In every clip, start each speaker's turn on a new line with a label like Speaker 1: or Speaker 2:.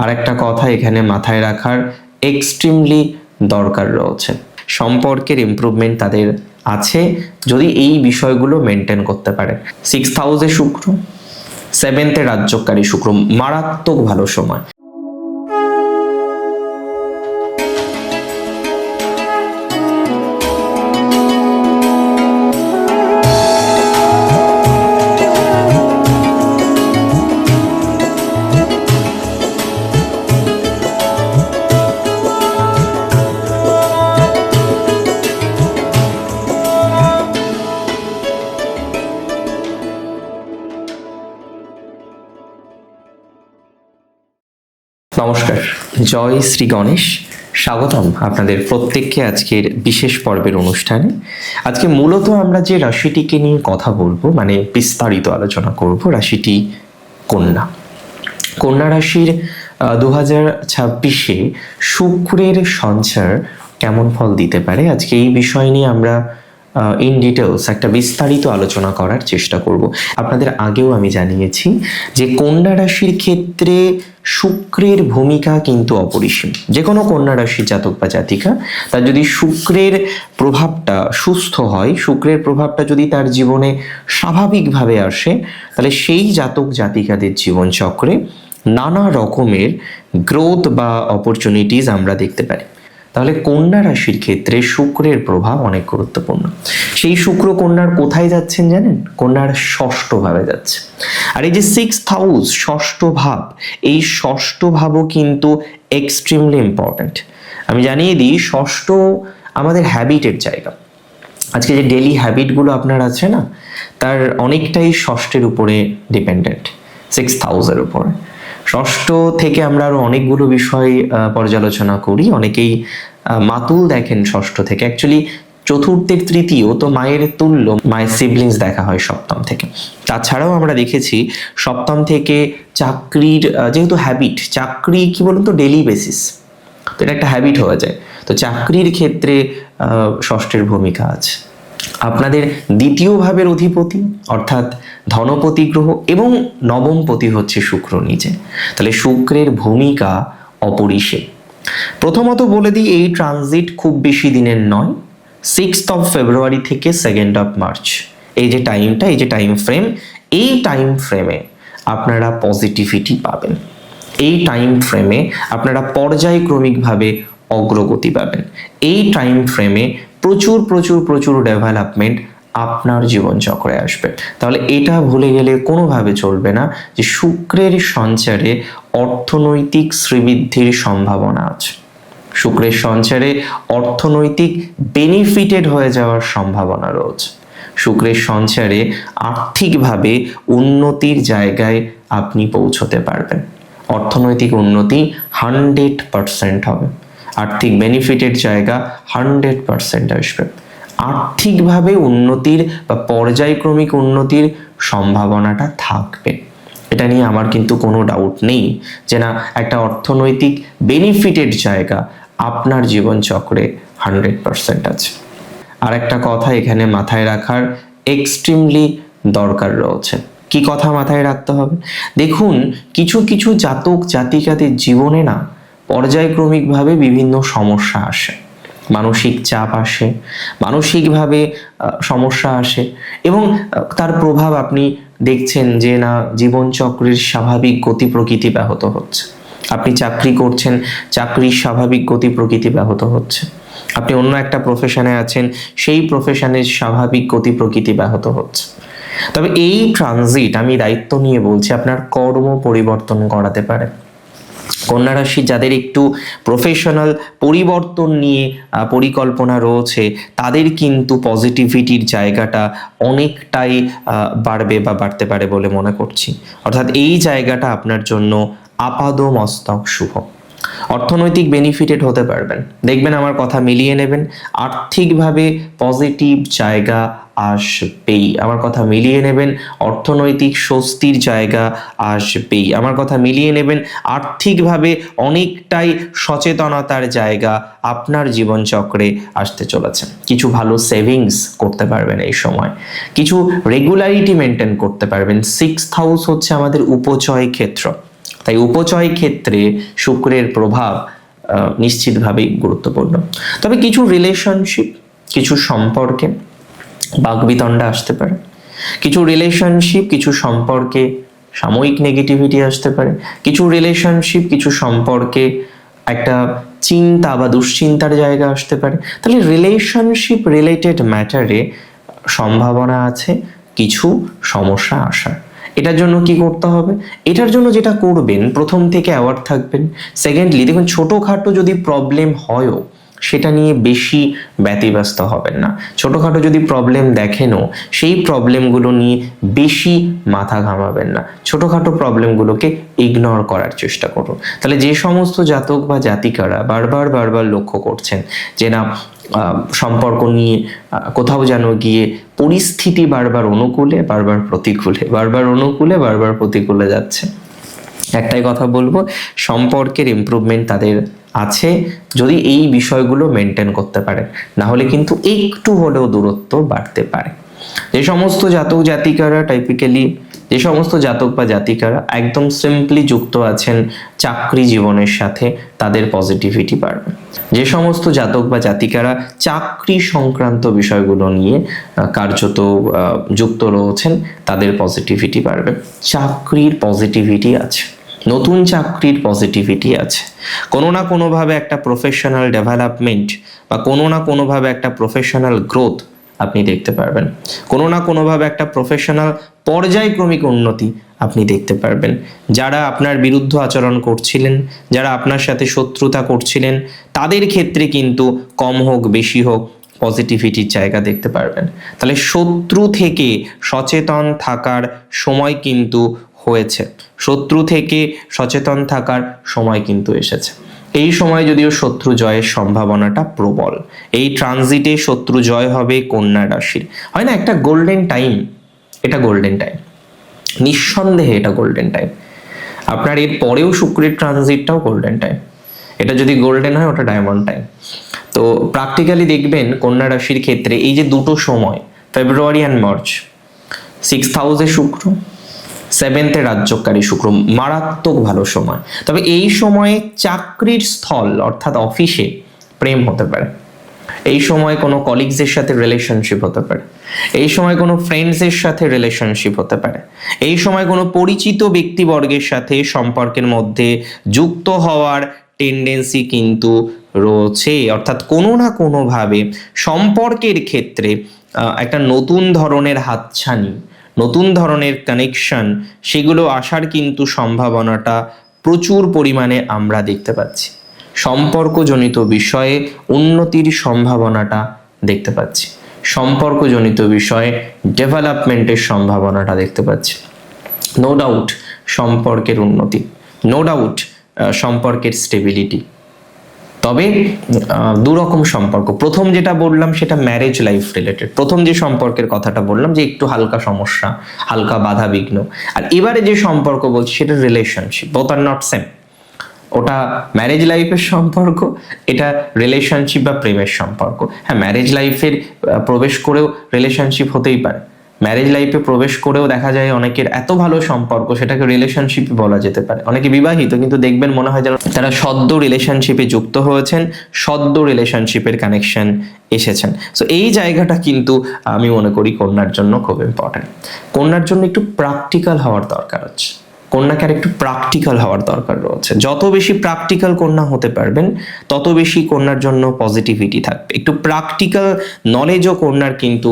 Speaker 1: আর একটা কথা এখানে মাথায় রাখার এক্সট্রিমলি দরকার রয়েছে, সম্পর্কের ইমপ্রুভমেন্ট তাদের আছে যদি এই বিষয়গুলো মেনটেন করতে পারে। 6th হাউসে শুক্র, 7th রাজ্যকারী শুক্র, মারাত্মক ভালো সময়। নমস্কার, জয় শ্রী গণেশ। স্বাগতম আপনাদের প্রত্যেককে আজকের বিশেষ পর্বের অনুষ্ঠানে। আজকে মূলত আমরা যে রাশিটিকে নিয়ে কথা বলবো, মানে বিস্তারিত আলোচনা করব, রাশিটি কন্যা। কন্যা রাশির 2026-এ শুক্রের সঞ্চার কেমন ফল দিতে পারে, আজকে এই বিষয় নিয়ে আমরা ইন ডিটেলস একটা বিস্তারিত আলোচনা করার চেষ্টা করব। আপনাদের আগেও আমি জানিয়েছি যে কন্যা রাশির ক্ষেত্রে শুক্রের ভূমিকা কিন্তু অপরিসীম। যে কোনো কন্যা রাশির জাতক বা জাতিকা, তার যদি শুক্রের প্রভাবটা সুস্থ হয়, শুক্রের প্রভাবটা যদি তার জীবনে স্বাভাবিকভাবে আসে, তাহলে সেই জাতক জাতিকাদের জীবনচক্রে নানা রকমের গ্রোথ বা অপরচুনিটিস আমরা দেখতে পারি। তাহলে কন্যা রাশির ক্ষেত্রে শুক্রের প্রভাব অনেক গুরুত্বপূর্ণ। সেই শুক্র কন্যার কোথায় যাচ্ছেন জানেন? কন্যার ষষ্ঠ ভাবে যাচ্ছে। আর এই যে 6th হাউস, ষষ্ঠ ভাব, এই ষষ্ঠ ভাবও কিন্তু এক্সট্রিমলি ইম্পর্ট্যান্ট। আমি জানিয়ে দিই, ষষ্ঠ আমাদের হ্যাবিটের জায়গা। আজকে যে ডেলি হ্যাবিটগুলো আপনার আছে না, তার অনেকটাই ষষ্ঠের উপরে ডিপেন্ডেন্ট, 6th হাউসের উপরে। ষষ্ঠ থেকে আমরা আরো অনেকগুলো বিষয় পর্যালোচনা করি। অনেকেই মাতুল দেখেন ষষ্ঠ থেকে, অ্যাকচুয়ালি চতুর্থের তৃতীয় তো মায়ের তুল্য, মায়ের সিবলিংস দেখা হয় সপ্তম থেকে। তাছাড়াও আমরা দেখেছি সপ্তম থেকে চাকরির, যেহেতু হ্যাবিট, চাকরি কি বলুন তো, ডেলি বেসিস, তো এটা একটা হ্যাবিট হয়ে যায়। তো চাকরির ক্ষেত্রে ষষ্ঠের ভূমিকা আছে। আপনাদের দ্বিতীয় ভাবের অধিপতি অর্থাৎ ধনপতি গ্রহ এবং নবমপতি হচ্ছে শুক্র নিজে, তাহলে শুক্রের ভূমিকা অপরিসীম। প্রথমত বলে দিই, এই ট্রানজিট খুব বেশি দিনের নয়। 6th ফেব্রুয়ারি থেকে 2nd মার্চ, এই যে টাইমটা, এই যে টাইম ফ্রেম, এই টাইম ফ্রেমে আপনারা পজিটিভিটি পাবেন। এই টাইম ফ্রেমে আপনারা পর্যায়ক্রমিকভাবে অগ্রগতি পাবেন। এই টাইম ফ্রেমে প্রচুর প্রচুর প্রচুর ডেভেলপমেন্ট আপনার জীবনচক্রে আসবে। তাহলে এটা ভুলে গেলে কোনোভাবে চলবে না যে শুক্রের সঞ্চারে অর্থনৈতিক শ্রীবৃদ্ধির সম্ভাবনা আছে। শুক্রের সঞ্চারে অর্থনৈতিক বেনিফিটেড হয়ে যাওয়ার সম্ভাবনা রয়েছে। শুক্রের সঞ্চারে আর্থিকভাবে উন্নতির জায়গায় আপনি পৌঁছতে পারবেন। অর্থনৈতিক উন্নতি 100% হবে। আর্থিক বেনিফিটের জায়গা 100% আসবে। আর্থিকভাবে উন্নতির বা পর্যায়ক্রমিক উন্নতির সম্ভাবনাটা থাকবে, এটা নিয়ে আমার কিন্তু কোনো ডাউট নেই যে না, একটা অর্থনৈতিক বেনিফিটের জায়গা আপনার জীবনচক্রে 100% আছে। আর একটা কথা এখানে মাথায় রাখার এক্সট্রিমলি দরকার রয়েছে। কি কথা মাথায় রাখতে হবে? দেখুন, কিছু কিছু জাতক জাতিকাদের জীবনে না পর্যায়ক্রমিকভাবে বিভিন্ন সমস্যা আসে, মানসিক চাপ আসে, মানসিকভাবে সমস্যা আসে, এবং তার প্রভাব আপনি দেখছেন যে না, জীবনচক্রের স্বাভাবিক গতি প্রকৃতি ব্যাহত হচ্ছে। আপনি চাকরি করছেন, চাকরির স্বাভাবিক গতি প্রকৃতি ব্যাহত হচ্ছে। আপনি অন্য একটা প্রফেশনে আছেন, সেই প্রফেশনের স্বাভাবিক গতি প্রকৃতি ব্যাহত হচ্ছে। তবে এই ট্রানজিট, আমি দায়িত্ব নিয়ে বলছি, আপনার কর্ম পরিবর্তন করাতে পারে। কন্যা রাশি যাদের একটু প্রফেশনাল পরিবর্তন নিয়ে পরিকল্পনা রয়েছে, তাদের কিন্তু পজিটিভিটির জায়গাটা অনেকটাই বাড়বে বা বাড়তে পারে বলে মনে করছি। অর্থাৎ এই জায়গাটা আপনার জন্য আপাদ মস্তক শুভ। অর্থনৈতিক বেনিফিটেড হতে পারবেন, দেখবেন আমার কথা মিলিয়ে নেবেন, আর্থিকভাবে পজিটিভ জায়গা আসবেই। আমার কথা মিলিয়ে নেবেন, অর্থনৈতিক স্বস্তির জায়গা আসবেই। আমার কথা মিলিয়ে নেবেন, আর্থিকভাবে অনেকটাই সচেতনতার জায়গা আপনার জীবনচক্রে আসতে চলেছে। কিছু ভালো সেভিংস করতে পারবেন এই সময়, কিছু রেগুলারিটি মেনটেন করতে পারবেন। 6th হাউস হচ্ছে আমাদের উপচয় ক্ষেত্র, তাই উপচয় ক্ষেত্রে শুক্রের প্রভাব নিশ্চিতভাবেই গুরুত্বপূর্ণ। তবে কিছু রিলেশনশিপ, কিছু সম্পর্কে বাকবিতণ্ডা আসতে পারে, কিছু রিলেশনশিপ, কিছু সম্পর্কে সাময়িক নেগেটিভিটি আসতে পারে, কিছু রিলেশনশিপ, কিছু সম্পর্কে একটা চিন্তা বা দুশ্চিন্তার জায়গা আসতে পারে। তাহলে রিলেশনশিপ রিলেটেড ম্যাটারে সম্ভাবনা আছে কিছু সমস্যা আসার। এটার জন্য কি করতে হবে? এটার জন্য যেটা করবেন, প্রথম থেকে অ্যাওয়ার্ড থাকবেন। সেকেন্ডলি, দেখুন ছোটোখাটো যদি প্রবলেম হয়ও সেটা নিয়ে বেশি ব্যতিব্যস্ত হবেন না। ছোটোখাটো যদি প্রবলেম দেখেনও সেই প্রবলেমগুলো নিয়ে বেশি মাথা ঘামাবেন না। ছোটোখাটো প্রবলেমগুলোকে ইগনোর করার চেষ্টা করুন। তাহলে যে সমস্ত জাতক বা জাতিকারা বারবার লক্ষ্য করছেন যে না সম্পর্ক নিয়ে কোথাও যেন গিয়ে পরিস্থিতি বারবার অনুকূলে বারবার প্রতিকূলে, বারবার প্রতিকূলে যাচ্ছে, একটাই কথা বলবো, সম্পর্কের ইমপ্রুভমেন্ট তাদের আছে যদি এই বিষয়গুলো মেনটেন করতে পারে, না হলে কিন্তু একটু হলেও দূরত্ব বাড়তে পারে। যে সমস্ত জাতক জাতিকারা টাইপিক্যালি, যে সমস্ত জাতক বা জাতিকারা একদম সিম্পলি যুক্ত আছেন চাকরি জীবনের সাথে, তাদের পজিটিভিটি বাড়বে। যে সমস্ত জাতক বা জাতিকারা চাকরি সংক্রান্ত বিষয়গুলো নিয়ে কার্যত যুক্ত রয়েছেন, তাদের পজিটিভিটি বাড়বে। চাকরির পজিটিভিটি আছে, নতুন চাকরির পজিটিভিটি আছে, কোনো না কোনোভাবে একটা প্রফেশনাল ডেভেলপমেন্ট বা কোনো না কোনোভাবে একটা প্রফেশনাল গ্রোথ আপনি দেখতে পারবেন, কোনো না কোনোভাবে একটা প্রফেশনাল পর্যায়ক্রমিক উন্নতি আপনি দেখতে পারবেন। যারা আপনার বিরুদ্ধ আচরণ করছিলেন, যারা আপনার সাথে শত্রুতা করছিলেন, তাদের ক্ষেত্রে কিন্তু কম হোক বেশি হোক পজিটিভিটির জায়গা দেখতে পারবেন। তাহলে শত্রু থেকে সচেতন থাকার সময় কিন্তু হয়েছে, শত্রু থেকে সচেতন থাকার সময় কিন্তু এসেছে। এই সময় যদিও শত্রু জয়ের সম্ভাবনাটা প্রবল। এই ট্রানজিটে শত্রু জয় হবে কন্যা রাশির। হয় না একটা গোল্ডেন টাইম, এটা গোল্ডেন টাইম, নিঃসন্দেহে এটা গোল্ডেন টাইম। আপনার এর পরেও শুক্রের ট্রানজিটটাও গোল্ডেন টাইম। এটা যদি গোল্ডেন হয় ওটা ডায়মন্ড টাইম। তো প্র্যাকটিক্যালি দেখবেন কন্যা রাশির ক্ষেত্রে এই যে দুটো সময়, ফেব্রুয়ারি অ্যান্ড মার্চ, 6th হাউসে শুক্র, 7th-এ রাজ্যকারী শুক্র, মারাত্মক ভালো সময়। তবে এই সময়ে চাকরির স্থল অর্থাৎ অফিসে প্রেম হতে পারে, এই সময় কোনো কলিগসের সাথে রিলেশনশিপ হতে পারে, এই সময় কোনো ফ্রেন্ডসের সাথে রিলেশনশিপ হতে পারে, এই সময় কোনো পরিচিত ব্যক্তিবর্গের সাথে সম্পর্কের মধ্যে যুক্ত হওয়ার টেন্ডেন্সি কিন্তু রয়েছে। অর্থাৎ কোনো না কোনোভাবে সম্পর্কের ক্ষেত্রে একটা নতুন ধরনের হাতছানি, নতুন ধরনের কানেকশন, সেগুলো আসার কিন্তু সম্ভাবনাটা প্রচুর পরিমাণে আমরা দেখতে পাচ্ছি। সম্পর্কজনিত বিষয়ে উন্নতির সম্ভাবনাটা দেখতে পাচ্ছি, সম্পর্কজনিত বিষয়ে ডেভেলপমেন্টের সম্ভাবনাটা দেখতে পাচ্ছি। নো ডাউট সম্পর্কের উন্নতি, নো ডাউট সম্পর্কের স্টেবিলিটি। তবে দুরকম সম্পর্ক, প্রথম যেটা বললাম সেটা ম্যারেজ লাইফ রিলেটেড, প্রথম যে সম্পর্কের কথাটা বললাম যে একটু হালকা সমস্যা, হালকা বাধা বিঘ্ন, আর এবারে যে সম্পর্ক বলছি সেটা relationship, both are not same. ওটা ম্যারেজ লাইফের সম্পর্ক, এটা রিলেশনশিপ বা প্রেমের সম্পর্ক। হ্যাঁ, ম্যারেজ লাইফের প্রবেশ করেও রিলেশনশিপ হতেই পারে, ম্যারেজ লাইফে প্রবেশ করেও দেখা যায় অনেকের এত ভালো সম্পর্ক সেটাকে রিলেশনশিপই বলা যেতে পারে। অনেকে বিবাহিত কিন্তু দেখবেন মনে হয় যেন তারা সদ্য রিলেশনশিপে যুক্ত হয়েছেন, সদ্য রিলেশনশিপের কানেকশন এসেছেন। সো এই জায়গাটা কিন্তু আমি মনে করি কন্যার জন্য খুব ইম্পর্টেন্ট। কন্যার জন্য একটু প্র্যাকটিক্যাল হওয়ার দরকার আছে, কন্যাকে আর একটু প্র্যাকটিক্যাল হওয়ার দরকার রয়েছে। যত বেশি প্র্যাকটিক্যাল কন্যা হতে পারবেন তত বেশি কন্যার জন্য পজিটিভিটি থাকবে। একটু প্র্যাকটিক্যাল নলেজও কন্যার কিন্তু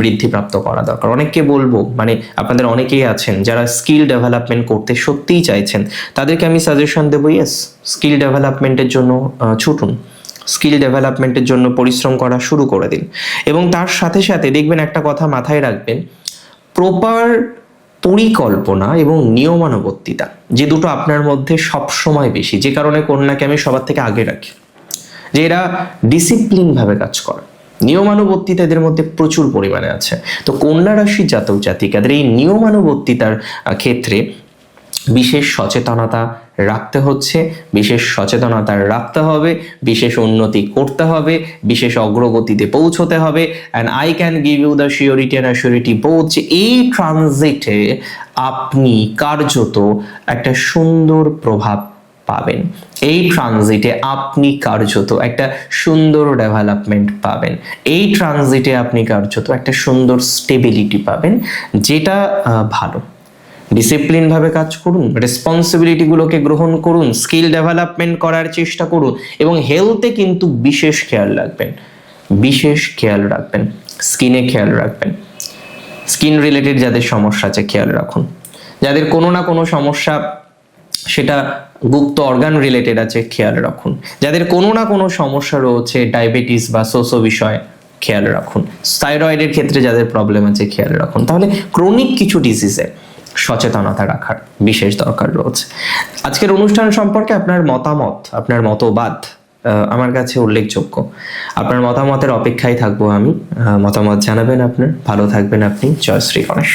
Speaker 1: বৃদ্ধিপ্রাপ্ত করা দরকার। অনেককে বলবো, মানে আপনাদের অনেকেই আছেন যারা স্কিল ডেভেলপমেন্ট করতে সত্যিই চাইছেন, তাদেরকে আমি সাজেশন দেবো, ইয়েস স্কিল ডেভেলপমেন্টের জন্য ছুটুন, স্কিল ডেভেলপমেন্টের জন্য পরিশ্রম করা শুরু করে দিন। এবং তার সাথে সাথে দেখবেন একটা কথা মাথায় রাখবেন, প্রপার পরিকল্পনা এবং নিয়মানুবর্তিতা, যে দুটো আপনার মধ্যে সবসময় বেশি, যে কারণে কন্যাকে আমি সবার থেকে আগে রাখি, যে এরা ডিসিপ্লিন ভাবে কাজ করে, নিয়মানুবর্তিতা এদের মধ্যে প্রচুর পরিমাণে আছে। তো কন্যা রাশির জাতক জাতিকাদের এই নিয়মানুবর্তিতার ক্ষেত্রে বিশেষ সচেতনতা রাখতে হচ্ছে, বিশেষ সচেতনতা রাখতে হবে, বিশেষ উন্নতি করতে হবে, বিশেষ অগ্রগতিতে পৌঁছতে হবে। And I can give you the surety and assurity both যে এই ট্রানজিটে আপনি কার্যত একটা সুন্দর প্রভাব পাবেন। এই ট্রানজিটে আপনি কার্যত একটা সুন্দর ডেভেলপমেন্ট পাবেন। এই ট্রানজিটে আপনি কার্যত একটা সুন্দর স্টেবিলিটি পাবেন, যেটা ভালো। ডিসিপ্লিন ভাবে কাজ করুন, রেসপন্সিবিলিটিগুলোকে গ্রহণ করুন, স্কিল ডেভেলপমেন্ট করার চেষ্টা করুন এবং হেলথে কিন্তু বিশেষ খেয়াল রাখবেন, বিশেষ খেয়াল রাখবেন। স্কিনে খেয়াল রাখবেন, স্কিন রিলেটেড যাদের সমস্যা আছে খেয়াল রাখুন, যাদের কোনো না কোনো সমস্যা সেটা গুপ্ত অর্গান রিলেটেড আছে খেয়াল রাখুন, যাদের কোনো না কোনো সমস্যা রয়েছে ডায়াবেটিস বা সোসো বিষয় খেয়াল রাখুন, থাইরয়েডের ক্ষেত্রে যাদের প্রবলেম আছে খেয়াল রাখুন। তাহলে ক্রনিক কিছু ডিজিজে সচেতনতা রাখার বিশেষ দরকার রয়েছে। আজকের অনুষ্ঠান সম্পর্কে আপনার মতামত, আপনার মতবাদ আমার কাছে উল্লেখযোগ্য। আপনার মতামতের অপেক্ষায় থাকবো আমি, মতামত জানাবেন আপনার। ভালো থাকবেন আপনি। জয় শ্রী গণেশ।